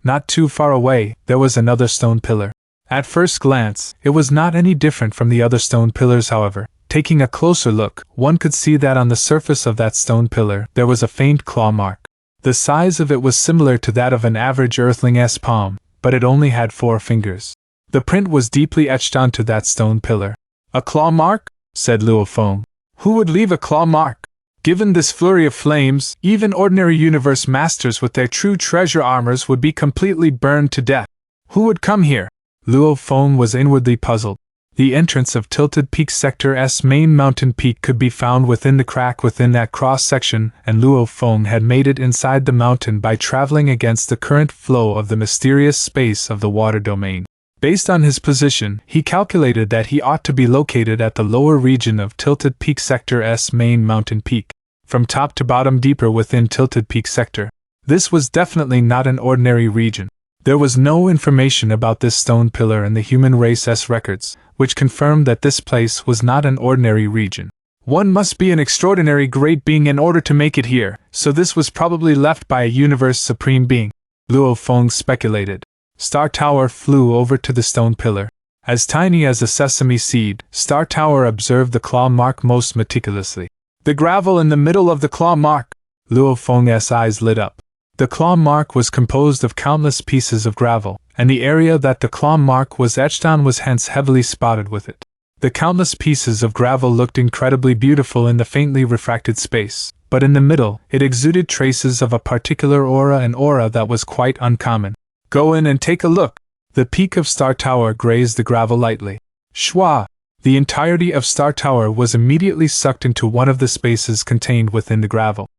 Not too far away, there was another stone pillar. At first glance, it was not any different from the other stone pillars, however. Taking a closer look, one could see that on the surface of that stone pillar there was a faint claw mark. The size of it was similar to that of an average earthling's palm, but it only had 4 fingers. The print was deeply etched onto that stone pillar. "A claw mark?" said Luo Feng. "Who would leave a claw mark? Given this flurry of flames, even ordinary universe masters with their true treasure armors would be completely burned to death. Who would come here?" Luo Feng was inwardly puzzled. The entrance of Tilted Peak Sector's main mountain peak could be found within the crack within that cross-section, and Luo Feng had made it inside the mountain by traveling against the current flow of the mysterious space of the water domain. Based on his position, he calculated that he ought to be located at the lower region of Tilted Peak Sector's main mountain peak, from top to bottom deeper within Tilted Peak Sector. This was definitely not an ordinary region. There was no information about this stone pillar in the human race's records, which confirmed that this place was not an ordinary region. One must be an extraordinary great being in order to make it here, so this was probably left by a universe supreme being, Luo Feng speculated. Star Tower flew over to the stone pillar. As tiny as a sesame seed, Star Tower observed the claw mark most meticulously. "The gravel in the middle of the claw mark!" Luo Feng's eyes lit up. The claw mark was composed of countless pieces of gravel, and the area that the claw mark was etched on was hence heavily spotted with it. The countless pieces of gravel looked incredibly beautiful in the faintly refracted space, but in the middle, it exuded traces of a particular aura, an aura that was quite uncommon. "Go in and take a look." The peak of Star Tower grazed the gravel lightly. Shwa! The entirety of Star Tower was immediately sucked into one of the spaces contained within the gravel.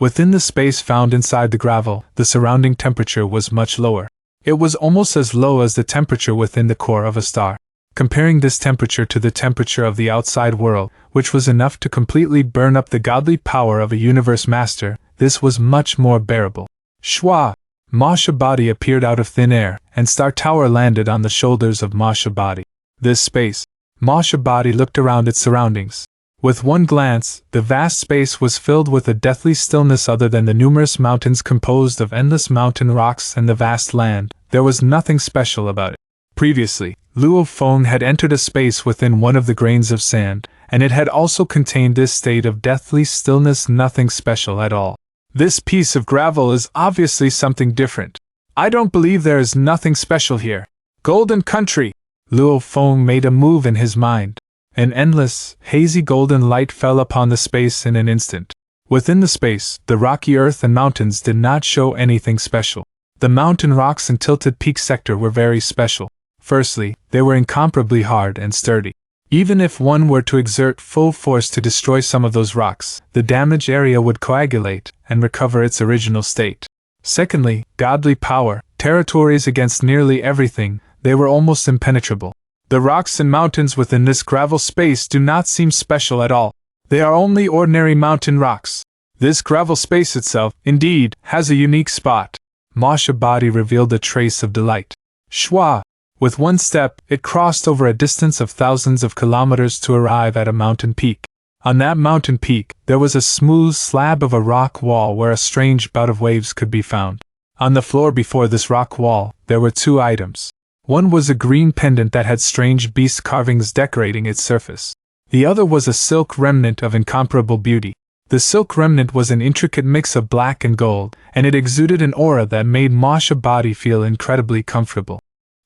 Within the space found inside the gravel, the surrounding temperature was much lower. It was almost as low as the temperature within the core of a star. Comparing this temperature to the temperature of the outside world, which was enough to completely burn up the godly power of a universe master, this was much more bearable. Shwa! Masha Body appeared out of thin air, and Star Tower landed on the shoulders of Masha Body. This space. Masha Body looked around its surroundings. With one glance, the vast space was filled with a deathly stillness other than the numerous mountains composed of endless mountain rocks and the vast land. There was nothing special about it. Previously, Luo Feng had entered a space within one of the grains of sand, and it had also contained this state of deathly stillness, nothing special at all. This piece of gravel is obviously something different. I don't believe there is nothing special here. Golden Country! Luo Feng made a move in his mind. An endless, hazy golden light fell upon the space in an instant. Within the space, the rocky earth and mountains did not show anything special. The mountain rocks in Tilted Peak Sector were very special. Firstly, they were incomparably hard and sturdy. Even if one were to exert full force to destroy some of those rocks, the damaged area would coagulate and recover its original state. Secondly, godly power, territories against nearly everything, they were almost impenetrable. The rocks and mountains within this gravel space do not seem special at all. They are only ordinary mountain rocks. This gravel space itself, indeed, has a unique spot. Masha Body revealed a trace of delight. Shwa! With one step, it crossed over a distance of thousands of kilometers to arrive at a mountain peak. On that mountain peak, there was a smooth slab of a rock wall where a strange bout of waves could be found. On the floor before this rock wall, there were 2 items. One was a green pendant that had strange beast carvings decorating its surface. The other was a silk remnant of incomparable beauty. The silk remnant was an intricate mix of black and gold, and it exuded an aura that made Masha Body feel incredibly comfortable.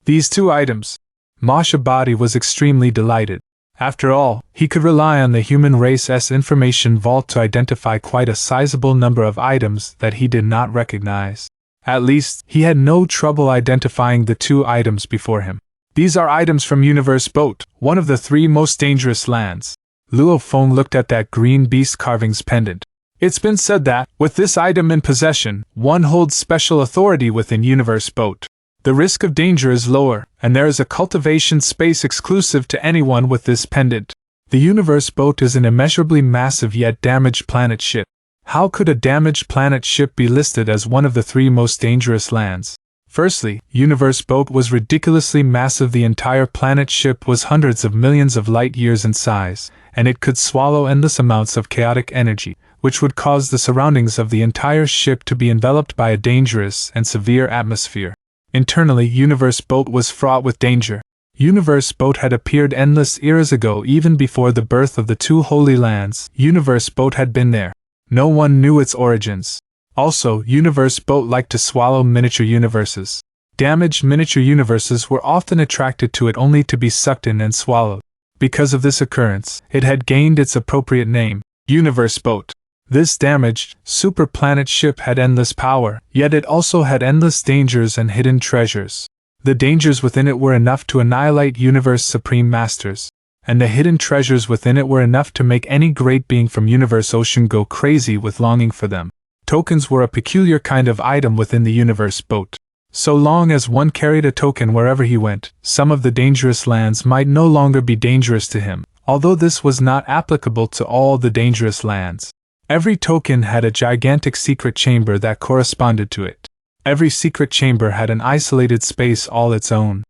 These 2 items. Masha Body was extremely delighted. After all, he could rely on the human race's information vault to identify quite a sizable number of items that he did not recognize. At least, he had no trouble identifying the 2 items before him. These are items from Universe Boat, one of the 3 most dangerous lands. Luo Feng looked at that green beast carvings pendant. It's been said that, with this item in possession, one holds special authority within Universe Boat. The risk of danger is lower, and there is a cultivation space exclusive to anyone with this pendant. The Universe Boat is an immeasurably massive yet damaged planet ship. How could a damaged planet ship be listed as one of the 3 most dangerous lands? Firstly, Universe Boat was ridiculously massive. The entire planet ship was hundreds of millions of light years in size, and it could swallow endless amounts of chaotic energy, which would cause the surroundings of the entire ship to be enveloped by a dangerous and severe atmosphere. Internally, Universe Boat was fraught with danger. Universe Boat had appeared endless eras ago, even before the birth of the two Holy Lands. Universe Boat had been there. No one knew its origins. Also, Universe Boat liked to swallow miniature universes. Damaged miniature universes were often attracted to it only to be sucked in and swallowed. Because of this occurrence, it had gained its appropriate name, Universe Boat. This damaged, super-planet ship had endless power, yet it also had endless dangers and hidden treasures. The dangers within it were enough to annihilate Universe Supreme Masters, and the hidden treasures within it were enough to make any great being from Universe Ocean go crazy with longing for them. Tokens were a peculiar kind of item within the Universe Boat. So long as one carried a token wherever he went, some of the dangerous lands might no longer be dangerous to him, although this was not applicable to all the dangerous lands. Every token had a gigantic secret chamber that corresponded to it. Every secret chamber had an isolated space all its own.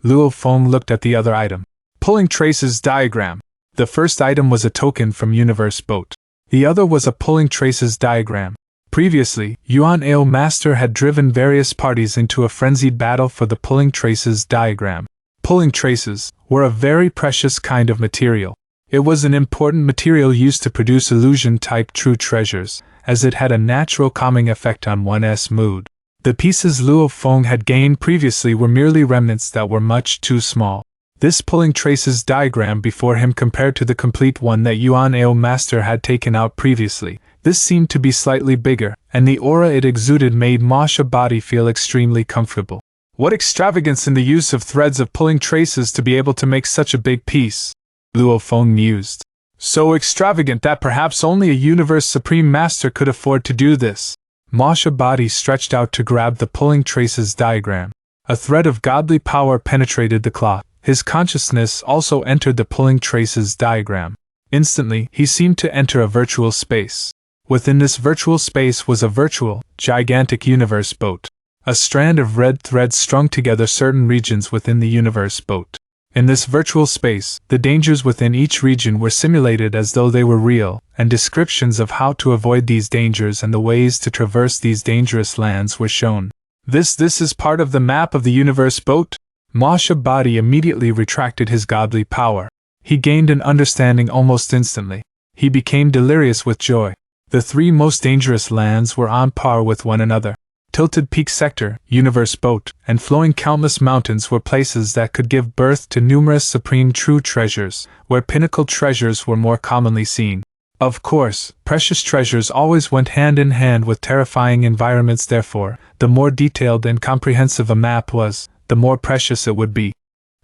Luo Feng looked at the other item. Pulling Traces diagram. The first item was a token from Universe Boat. The other was a Pulling Traces diagram. Previously, Yuan Ao Master had driven various parties into a frenzied battle for the Pulling Traces diagram. Pulling Traces were a very precious kind of material. It was an important material used to produce illusion-type true treasures, as it had a natural calming effect on one's mood. The pieces Luo Feng had gained previously were merely remnants that were much too small. This Pulling Traces diagram before him compared to the complete one that Yuan Ao Master had taken out previously. This seemed to be slightly bigger, and the aura it exuded made Ma Shabadi feel extremely comfortable. What extravagance in the use of threads of Pulling Traces to be able to make such a big piece, Luo Feng mused. So extravagant that perhaps only a Universe Supreme Master could afford to do this. Ma Shabadi stretched out to grab the Pulling Traces diagram. A thread of godly power penetrated the cloth. His consciousness also entered the Pulling Traces diagram. Instantly, he seemed to enter a virtual space. Within this virtual space was a virtual, gigantic Universe Boat. A strand of red threads strung together certain regions within the Universe Boat. In this virtual space, the dangers within each region were simulated as though they were real, and descriptions of how to avoid these dangers and the ways to traverse these dangerous lands were shown. This is part of the map of the Universe Boat? Ma Shabadi immediately retracted his godly power. He gained an understanding almost instantly. He became delirious with joy. The three most dangerous lands were on par with one another. Tilted Peak Sector, Universe Boat, and Flowing Countless Mountains were places that could give birth to numerous supreme true treasures, where pinnacle treasures were more commonly seen. Of course, precious treasures always went hand in hand with terrifying environments, therefore, the more detailed and comprehensive a map was, the more precious it would be.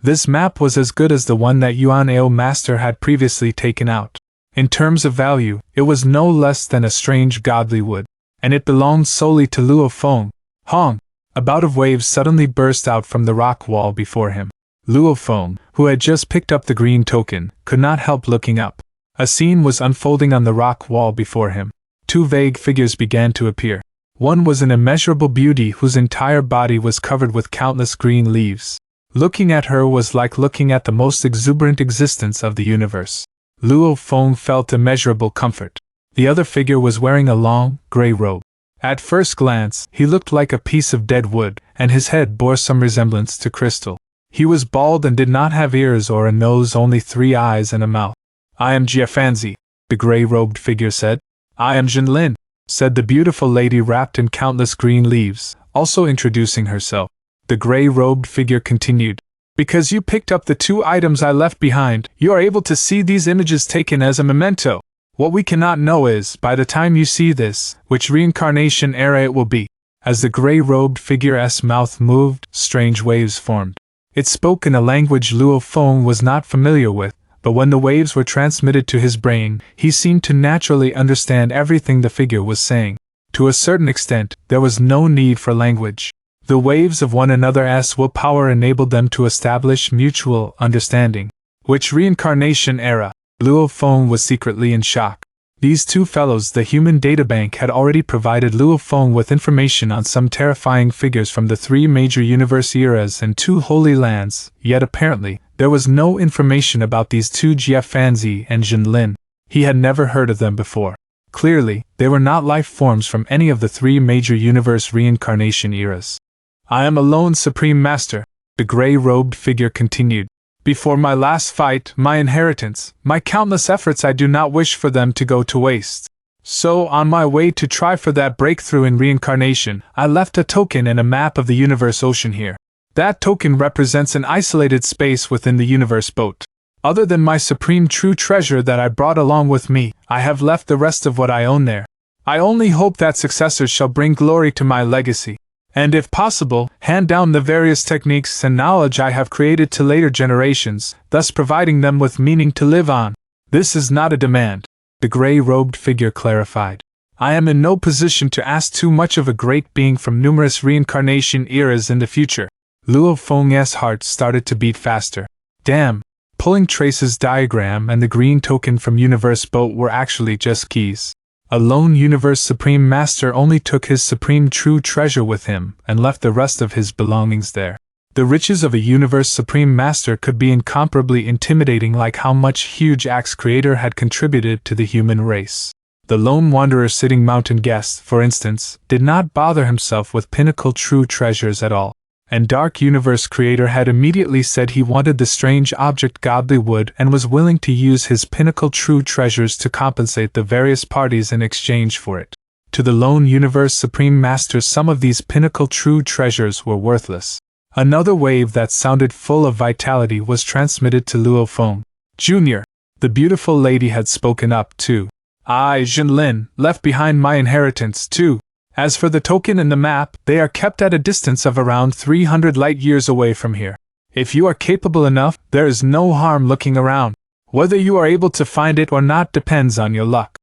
This map was as good as the one that Yuan Ao Master had previously taken out. In terms of value, it was no less than a strange godly wood, and it belonged solely to Luo Feng. Hong! A bout of waves suddenly burst out from the rock wall before him. Luo Feng, who had just picked up the green token, could not help looking up. A scene was unfolding on the rock wall before him. Two vague figures began to appear. One was an immeasurable beauty whose entire body was covered with countless green leaves. Looking at her was like looking at the most exuberant existence of the universe. Luo Feng felt immeasurable comfort. The other figure was wearing a long, gray robe. At first glance, he looked like a piece of dead wood, and his head bore some resemblance to crystal. He was bald and did not have ears or a nose, only 3 eyes and a mouth. "I am Jiafanzi," the gray-robed figure said. "I am Jinlin," said the beautiful lady wrapped in countless green leaves, also introducing herself. The gray-robed figure continued. "Because you picked up the 2 items I left behind, you are able to see these images taken as a memento. What we cannot know is, by the time you see this, which reincarnation era it will be." As the gray-robed figure's mouth moved, strange waves formed. It spoke in a language Luo Feng was not familiar with, but when the waves were transmitted to his brain, he seemed to naturally understand everything the figure was saying. To a certain extent, there was no need for language. The waves of one another's willpower enabled them to establish mutual understanding. Which reincarnation era? Luo Feng was secretly in shock. These 2 fellows, the human databank, had already provided Luo Feng with information on some terrifying figures from the 3 major universe eras and 2 holy lands, yet apparently, there was no information about these 2 Jiafanzi and Jinlin. He had never heard of them before. Clearly, they were not life forms from any of the 3 major universe reincarnation eras. I am alone, Supreme Master, the gray-robed figure continued. Before my last fight, my inheritance, my countless efforts, I do not wish for them to go to waste. So, on my way to try for that breakthrough in reincarnation, I left a token and a map of the universe ocean here. That token represents an isolated space within the universe boat. Other than my supreme true treasure that I brought along with me, I have left the rest of what I own there. I only hope that successors shall bring glory to my legacy, and if possible, hand down the various techniques and knowledge I have created to later generations, thus providing them with meaning to live on. This is not a demand, the gray-robed figure clarified. I am in no position to ask too much of a great being from numerous reincarnation eras in the future. Luo Feng's heart started to beat faster. Damn, pulling Trace's diagram and the green token from Universe Boat were actually just keys. A lone Universe Supreme Master only took his supreme true treasure with him and left the rest of his belongings there. The riches of a Universe Supreme Master could be incomparably intimidating, like how much huge Axe Creator had contributed to the human race. The lone wanderer sitting mountain guest, for instance, did not bother himself with pinnacle true treasures at all. And Dark Universe Creator had immediately said he wanted the strange object Godly Wood and was willing to use his pinnacle true treasures to compensate the various parties in exchange for it. To the lone Universe Supreme Master, some of these pinnacle true treasures were worthless. Another wave that sounded full of vitality was transmitted to Luo Feng. Jr. The beautiful lady had spoken up too. I, Jinlin, left behind my inheritance too. As for the token and the map, they are kept at a distance of around 300 light years away from here. If you are capable enough, there is no harm looking around. Whether you are able to find it or not depends on your luck.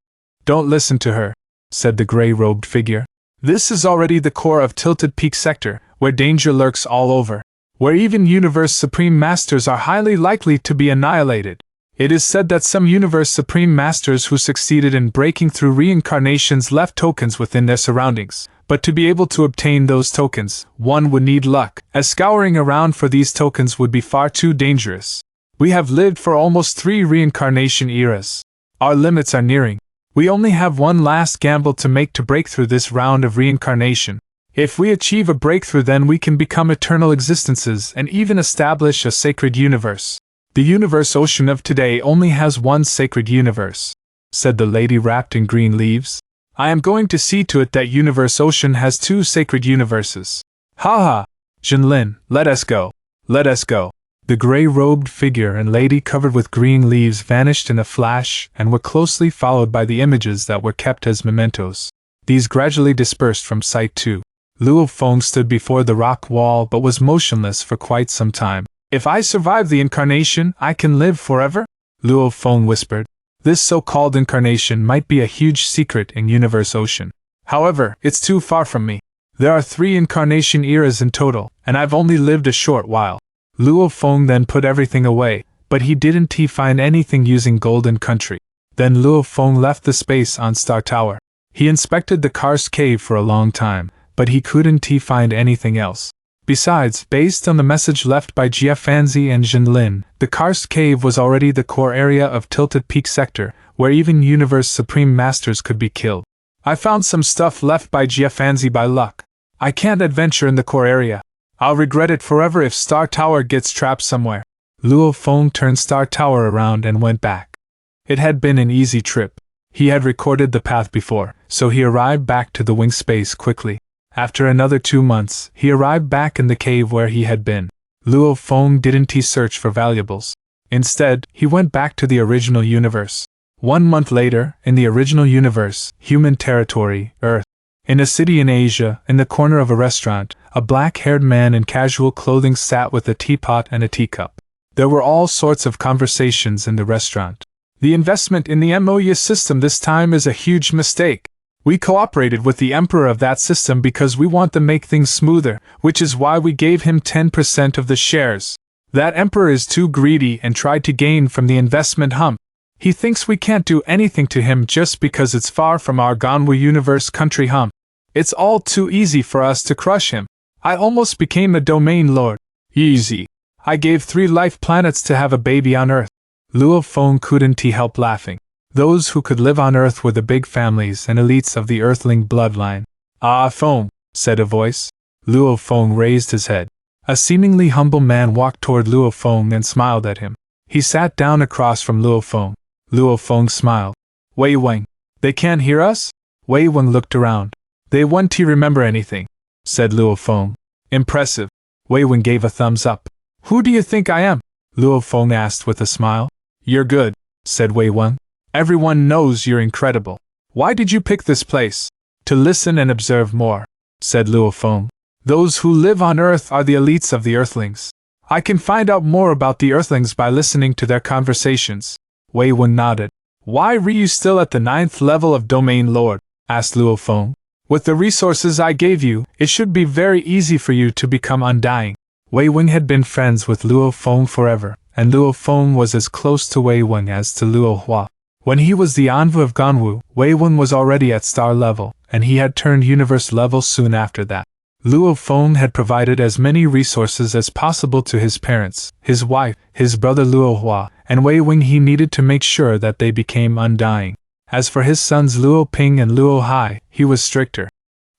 Don't listen to her, said the gray-robed figure. This is already the core of Tilted Peak Sector, where danger lurks all over, where even Universe Supreme Masters are highly likely to be annihilated. It is said that some Universe Supreme Masters who succeeded in breaking through reincarnations left tokens within their surroundings, but to be able to obtain those tokens, one would need luck, as scouring around for these tokens would be far too dangerous. We have lived for almost 3 reincarnation eras. Our limits are nearing. We only have one last gamble to make to break through this round of reincarnation. If we achieve a breakthrough, then we can become eternal existences and even establish a sacred universe. The universe ocean of today only has one sacred universe, said the lady wrapped in green leaves. I am going to see to it that universe ocean has 2 sacred universes. Ha ha! Jinlin, let us go. Let us go. The gray-robed figure and lady covered with green leaves vanished in a flash and were closely followed by the images that were kept as mementos. These gradually dispersed from sight too. Luo Feng stood before the rock wall but was motionless for quite some time. If I survive the incarnation, I can live forever? Luo Feng whispered. This so-called incarnation might be a huge secret in Universe Ocean. However, it's too far from me. There are 3 incarnation eras in total, and I've only lived a short while. Luo Feng then put everything away, but he didn't find anything using Golden Country. Then Luo Feng left the space on Star Tower. He inspected the Karst Cave for a long time, but he couldn't find anything else. Besides, based on the message left by Jia Fanzi and Jinlin, the Karst Cave was already the core area of Tilted Peak Sector, where even Universe Supreme Masters could be killed. I found some stuff left by Jia Fanzi by luck. I can't adventure in the core area. I'll regret it forever if Star Tower gets trapped somewhere. Luo Feng turned Star Tower around and went back. It had been an easy trip. He had recorded the path before, so he arrived back to the wing space quickly. After another 2 months, he arrived back in the cave where he had been. Luo Feng didn't search for valuables. Instead, he went back to the original universe. 1 month later, in the original universe, human territory, Earth. In a city in Asia, in the corner of a restaurant, a black-haired man in casual clothing sat with a teapot and a teacup. There were all sorts of conversations in the restaurant. The investment in the MOU system this time is a huge mistake. We cooperated with the emperor of that system because we want to make things smoother, which is why we gave him 10% of the shares. That emperor is too greedy and tried to gain from the investment hump. He thinks we can't do anything to him just because it's far from our Ganwu Universe country hump. It's all too easy for us to crush him. I almost became a domain lord. Easy. I gave 3 life planets to have a baby on Earth. Luo Feng couldn't help laughing. Those who could live on Earth were the big families and elites of the Earthling bloodline. Ah, Feng, said a voice. Luo Feng raised his head. A seemingly humble man walked toward Luo Feng and smiled at him. He sat down across from Luo Feng. Luo Feng smiled. Wei Weng, they can't hear us? Wei Weng looked around. They won't remember anything, said Luo Feng. Impressive. Wei Weng gave a thumbs up. Who do you think I am? Luo Feng asked with a smile. You're good, said Wei Weng. Everyone knows you're incredible. Why did you pick this place? To listen and observe more, said Luo Feng. Those who live on Earth are the elites of the Earthlings. I can find out more about the Earthlings by listening to their conversations. Wei Weng nodded. Why are you still at the 9th level of Domain Lord? Asked Luo Feng. With the resources I gave you, it should be very easy for you to become undying. Wei Weng had been friends with Luo Feng forever, and Luo Feng was as close to Wei Weng as to Luo Hua. When he was the envoy of Ganwu, Wei Weng was already at star level, and he had turned universe level soon after that. Luo Feng had provided as many resources as possible to his parents, his wife, his brother Luo Hua, and Wei Weng. He needed to make sure that they became undying. As for his sons Luo Ping and Luo Hai, he was stricter.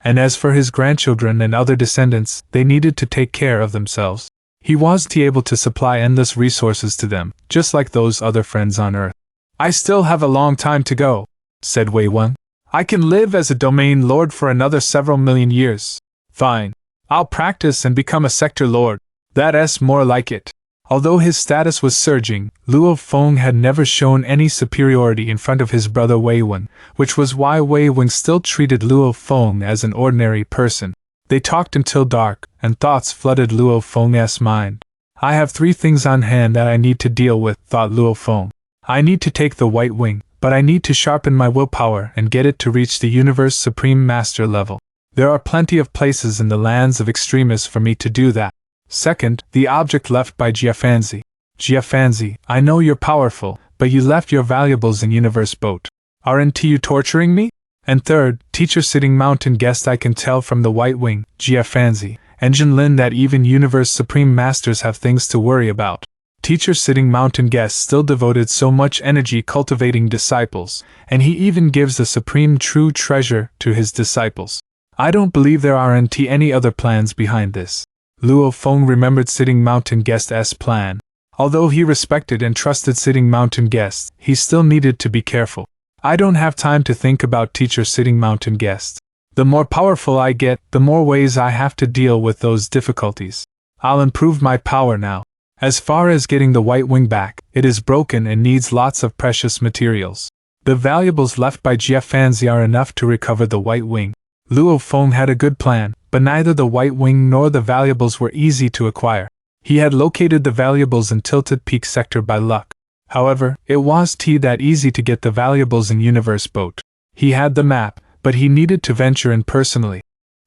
And as for his grandchildren and other descendants, they needed to take care of themselves. He was able to supply endless resources to them, just like those other friends on Earth. I still have a long time to go, said Wei Weng. I can live as a domain lord for another several million years. Fine. I'll practice and become a sector lord. That's more like it. Although his status was surging, Luo Feng had never shown any superiority in front of his brother Wei Weng, which was why Wei Weng still treated Luo Feng as an ordinary person. They talked until dark, and thoughts flooded Luo Feng's mind. I have 3 things on hand that I need to deal with, thought Luo Feng. I need to take the White Wing, but I need to sharpen my willpower and get it to reach the Universe Supreme Master level. There are plenty of places in the lands of extremists for me to do that. Second, the object left by Jiafanzi. Jiafanzi, I know you're powerful, but you left your valuables in Universe Boat. Aren't you torturing me? And third, Teacher Sitting Mountain Guest, I can tell from the White Wing, Jiafanzi, and Jinlin that even Universe Supreme Masters have things to worry about. Teacher Sitting Mountain Guest still devoted so much energy cultivating disciples, and he even gives the supreme true treasure to his disciples. I don't believe there aren't any other plans behind this. Luo Feng remembered Sitting Mountain Guest's plan. Although he respected and trusted Sitting Mountain Guest, he still needed to be careful. I don't have time to think about Teacher Sitting Mountain Guest. The more powerful I get, the more ways I have to deal with those difficulties. I'll improve my power now. As far as getting the White Wing back, it is broken and needs lots of precious materials. The valuables left by Jiafanzi are enough to recover the White Wing. Luo Feng had a good plan, but neither the White Wing nor the valuables were easy to acquire. He had located the valuables in Tilted Peak Sector by luck. However, it was that easy to get the valuables in Universe Boat. He had the map, but he needed to venture in personally.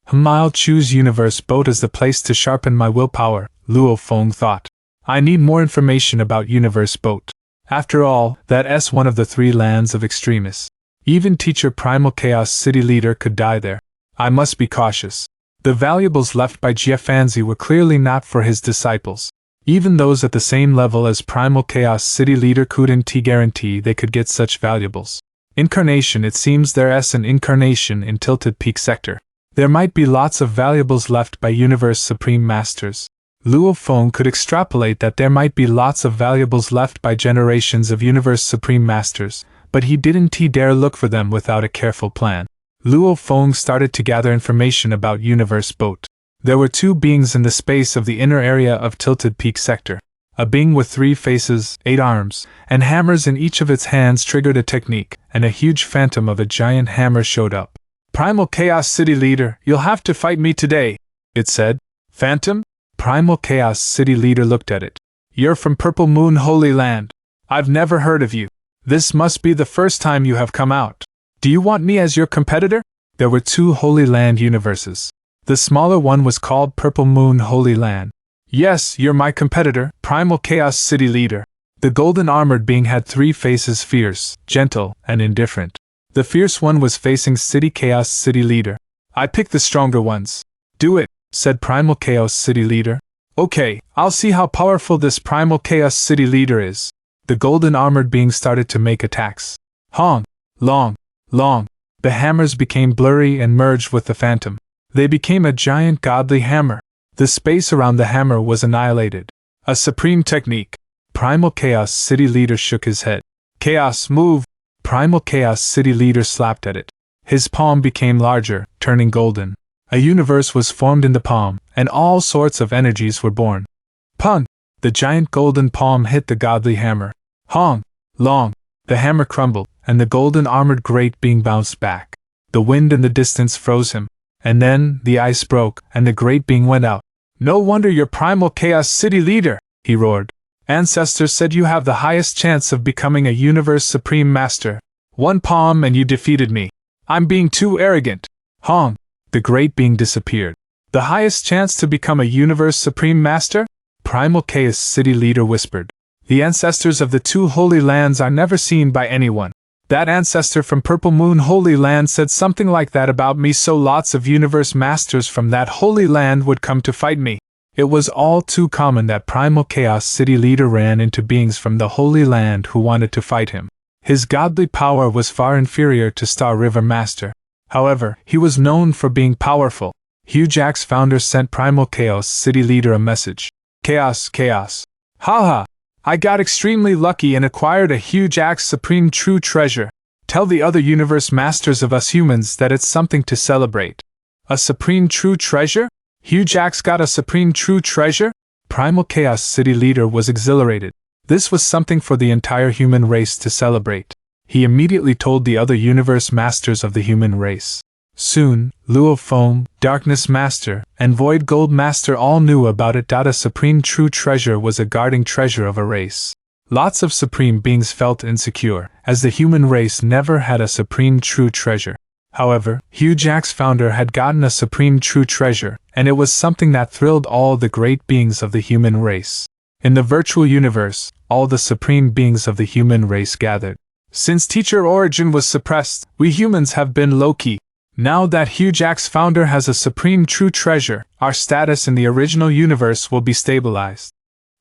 I'll choose Universe Boat as the place to sharpen my willpower, Luo Feng thought. I need more information about Universe Boat. After all, that's one of the 3 lands of extremists. Even Teacher Primal Chaos City Leader could die there. I must be cautious. The valuables left by Jiafanzi were clearly not for his disciples. Even those at the same level as Primal Chaos City Leader couldn't guarantee they could get such valuables. Incarnation, it seems there's an incarnation in Tilted Peak Sector. There might be lots of valuables left by Universe Supreme Masters. Luo Feng could extrapolate that there might be lots of valuables left by generations of Universe Supreme Masters, but he didn't dare look for them without a careful plan. Luo Feng started to gather information about Universe Boat. There were 2 beings in the space of the inner area of Tilted Peak Sector. A being with 3 faces, 8 arms, and hammers in each of its hands triggered a technique, and a huge phantom of a giant hammer showed up. Primal Chaos City Leader, you'll have to fight me today, it said. Phantom? Primal Chaos City Leader looked at it. You're from Purple Moon Holy Land. I've never heard of you. This must be the first time you have come out. Do you want me as your competitor? There were 2 Holy Land universes. The smaller one was called Purple Moon Holy Land. Yes, you're my competitor, Primal Chaos City Leader. The golden armored being had 3 faces: fierce, gentle, and indifferent. The fierce one was facing City Chaos City Leader. I picked the stronger ones. Do it, said Primal Chaos City Leader. Okay, I'll see how powerful this Primal Chaos City Leader is. The golden armored being started to make attacks. Hong, long. The hammers became blurry and merged with the phantom. They became a giant godly hammer. The space around the hammer was annihilated. A supreme technique. Primal Chaos City Leader shook his head. Chaos, move! Primal Chaos City Leader slapped at it. His palm became larger, turning golden. A universe was formed in the palm, and all sorts of energies were born. Pun! The giant golden palm hit the godly hammer. Hong! Long! The hammer crumbled, and the golden armored great being bounced back. The wind in the distance froze him. And then, the ice broke, and the great being went out. No wonder you're Primal Chaos City Leader, he roared. Ancestors said you have the highest chance of becoming a Universe Supreme Master. One palm and you defeated me. I'm being too arrogant. Hong! The great being disappeared. The highest chance to become a Universe Supreme Master? Primal Chaos City Leader whispered. The ancestors of the two holy lands are never seen by anyone. That ancestor from Purple Moon Holy Land said something like that about me, so lots of Universe Masters from that holy land would come to fight me. It was all too common that Primal Chaos City Leader ran into beings from the Holy Land who wanted to fight him. His godly power was far inferior to Star River Master. However, he was known for being powerful. Hujax founder sent Primal Chaos City Leader a message. Chaos, chaos. Haha! I got extremely lucky and acquired a Hujax Supreme True Treasure. Tell the other Universe Masters of us humans that it's something to celebrate. A Supreme True Treasure? Hujax got a Supreme True Treasure? Primal Chaos City Leader was exhilarated. This was something for the entire human race to celebrate. He immediately told the other Universe Masters of the human race. Soon, Luo Feng, Darkness Master, and Void Gold Master all knew about it. A Supreme True Treasure was a guarding treasure of a race. Lots of Supreme beings felt insecure, as the human race never had a Supreme True Treasure. However, Hujax founder had gotten a Supreme True Treasure, and it was something that thrilled all the great beings of the human race. In the virtual universe, all the Supreme beings of the human race gathered. Since Teacher Origin was suppressed, we humans have been low-key. Now that Hujax founder has a Supreme True Treasure, our status in the original universe will be stabilized.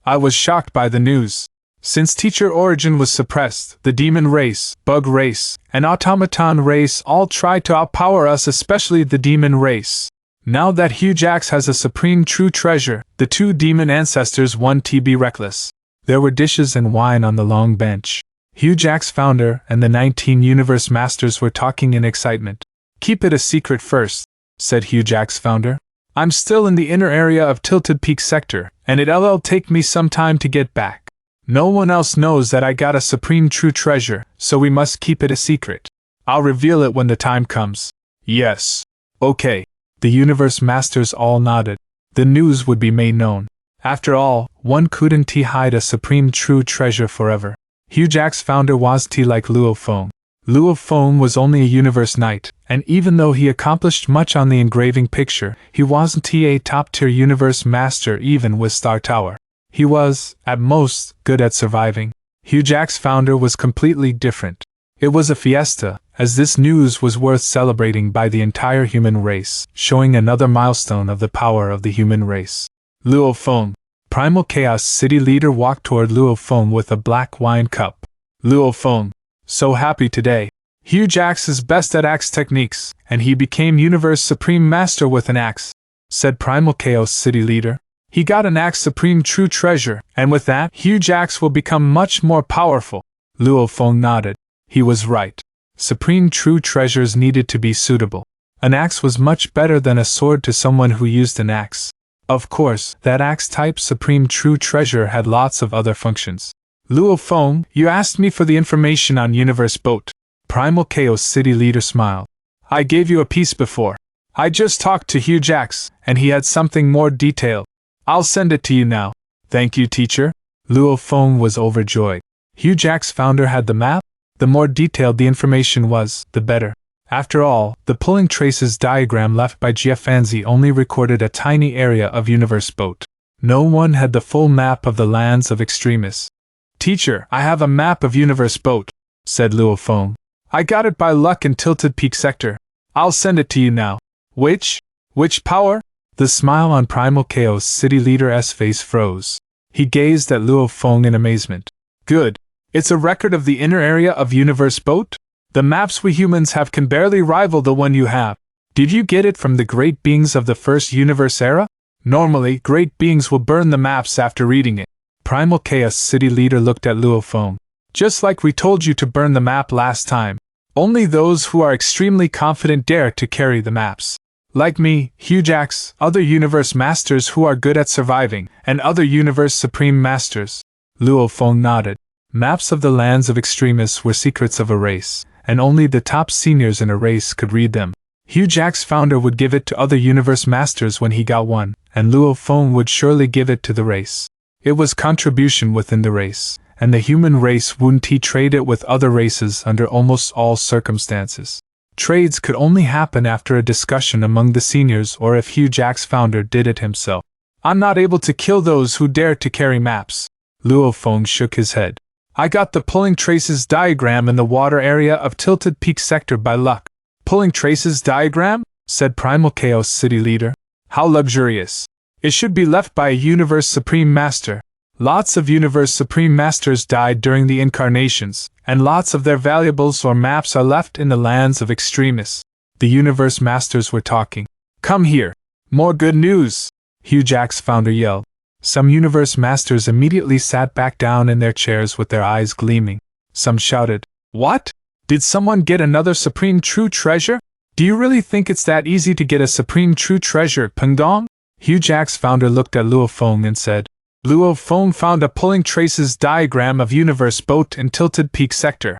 I was shocked by the news. Since Teacher Origin was suppressed, the demon race, bug race, and automaton race all tried to outpower us, especially the demon race. Now that Hujax has a Supreme True Treasure, the two demon ancestors want to be reckless. There were dishes and wine on the long bench. Hujax founder and the 19 Universe Masters were talking in excitement. Keep it a secret first, said Hujax founder. I'm still in the inner area of Tilted Peak sector, and it'll take me some time to get back. No one else knows that I got a Supreme True Treasure, so we must keep it a secret. I'll reveal it when the time comes. Yes. Okay. The Universe Masters all nodded. The news would be made known. After all, one couldn't hide a Supreme True Treasure forever. Hujax founder was like Luo Feng. Luo Feng was only a Universe Knight, and even though he accomplished much on the engraving picture, he wasn't a top-tier Universe Master even with Star Tower. He was, at most, good at surviving. Hujax founder was completely different. It was a fiesta, as this news was worth celebrating by the entire human race, showing another milestone of the power of the human race. Luo Feng. Primal Chaos City Leader walked toward Luo Feng with a black wine cup. Luo Feng. So happy today. Hujax is best at axe techniques, and he became Universe Supreme Master with an axe, said Primal Chaos City Leader. He got an axe Supreme True Treasure, and with that, Hujax will become much more powerful. Luo Feng nodded. He was right. Supreme True Treasures needed to be suitable. An axe was much better than a sword to someone who used an axe. Of course, that axe-type Supreme True Treasure had lots of other functions. Luo Feng, you asked me for the information on Universe Boat. Primal Chaos City Leader smiled. I gave you a piece before. I just talked to Hujax, and he had something more detailed. I'll send it to you now. Thank you, teacher. Luo Feng was overjoyed. Hujax founder had the map? The more detailed the information was, the better. After all, the pulling traces diagram left by Jiafanzi only recorded a tiny area of Universe Boat. No one had the full map of the lands of Extremis. Teacher, I have a map of Universe Boat, said Luo Feng. I got it by luck in Tilted Peak sector. I'll send it to you now. Which power? The smile on Primal Chaos City Leader's face froze. He gazed at Luo Feng in amazement. Good. It's a record of the inner area of Universe Boat? The maps we humans have can barely rival the one you have. Did you get it from the great beings of the first universe era? Normally, great beings will burn the maps after reading it. Primal Chaos City Leader looked at Luo Feng. Just like we told you to burn the map last time. Only those who are extremely confident dare to carry the maps. Like me, Hujax, other universe masters who are good at surviving, and other universe supreme masters. Luo Feng nodded. Maps of the lands of extremists were secrets of a race, and only the top seniors in a race could read them. Hujax founder would give it to other universe masters when he got one, and Luo Feng would surely give it to the race. It was contribution within the race, and the human race wouldn't trade it with other races under almost all circumstances. Trades could only happen after a discussion among the seniors or if Hujax founder did it himself. I'm not able to kill those who dare to carry maps. Luo Feng shook his head. I got the pulling traces diagram in the water area of Tilted Peak sector by luck. Pulling traces diagram? Said Primal Chaos City Leader. How luxurious. It should be left by a Universe Supreme Master. Lots of Universe Supreme Masters died during the incarnations, and lots of their valuables or maps are left in the lands of extremists. The Universe Masters were talking. Come here. More good news! Hujax founder yelled. Some Universe Masters immediately sat back down in their chairs with their eyes gleaming. Some shouted, What? Did someone get another Supreme True Treasure? Do you really think it's that easy to get a Supreme True Treasure, Pengdong? Hujax founder looked at Luo Feng and said, Luo Feng found a pulling traces diagram of Universe Boat in Tilted Peak sector.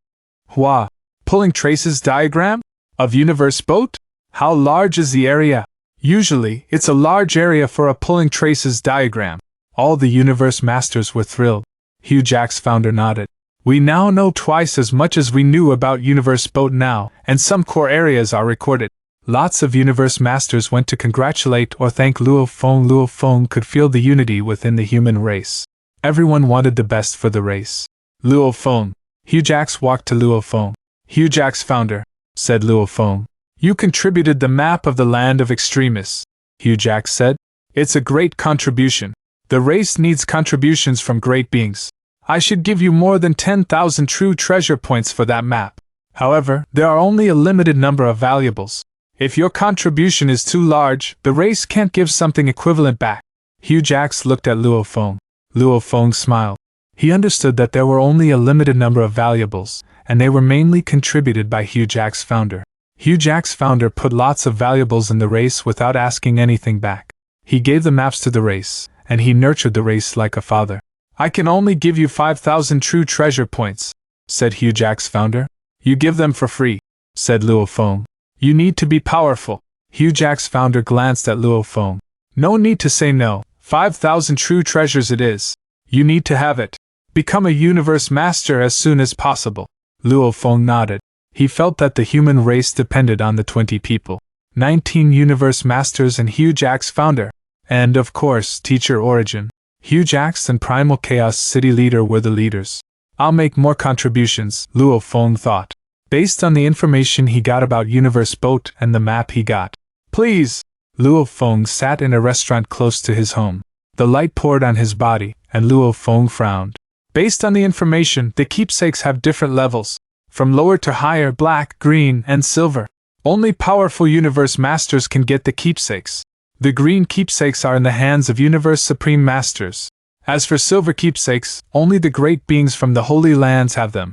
Hua! Pulling traces diagram? Of Universe Boat? How large is the area? Usually, it's a large area for a pulling traces diagram. All the Universe Masters were thrilled. Hujax founder nodded. We now know twice as much as we knew about Universe Boat now, and some core areas are recorded. Lots of Universe Masters went to congratulate or thank Luo Feng. Luo Feng could feel the unity within the human race. Everyone wanted the best for the race. Luo Feng. Hujax walked to Luo Feng. Hujax founder, said Luo Feng. You contributed the map of the land of extremists. Hujax said. It's a great contribution. The race needs contributions from great beings. I should give you more than 10,000 true treasure points for that map. However, there are only a limited number of valuables. If your contribution is too large, the race can't give something equivalent back. Hujax looked at Luo Feng. Luo Feng smiled. He understood that there were only a limited number of valuables, and they were mainly contributed by Hujax founder. Hujax founder put lots of valuables in the race without asking anything back. He gave the maps to the race, and he nurtured the race like a father. I can only give you 5,000 true treasure points, said Hujax founder. You give them for free, said Luo Feng. You need to be powerful. Hujax founder glanced at Luo Feng. No need to say no. 5,000 true treasures it is. You need to have it. Become a universe master as soon as possible. Luo Feng nodded. He felt that the human race depended on the 20 people. 19 universe masters and Hujax founder. And, of course, Teacher Origin. Hujax and Primal Chaos City Leader were the leaders. I'll make more contributions, Luo Feng thought. Based on the information he got about Universe Boat and the map he got. Please! Luo Feng sat in a restaurant close to his home. The light poured on his body, and Luo Feng frowned. Based on the information, the keepsakes have different levels. From lower to higher, black, green, and silver. Only powerful Universe Masters can get the keepsakes. The green keepsakes are in the hands of Universe Supreme Masters. As for silver keepsakes, only the great beings from the Holy Lands have them.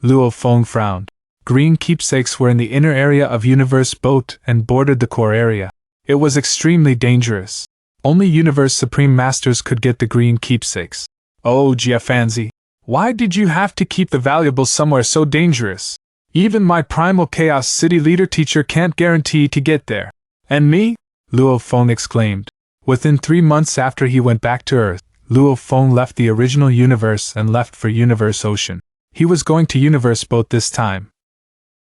Luo Feng frowned. Green keepsakes were in the inner area of Universe Boat and bordered the core area. It was extremely dangerous. Only Universe Supreme Masters could get the green keepsakes. Oh, Jiafanzi, why did you have to keep the valuables somewhere so dangerous? Even my Primal Chaos City Leader teacher can't guarantee to get there. And me? Luo Feng exclaimed. Within 3 months after he went back to Earth, Luo Feng left the original universe and left for Universe Ocean. He was going to Universe Boat this time,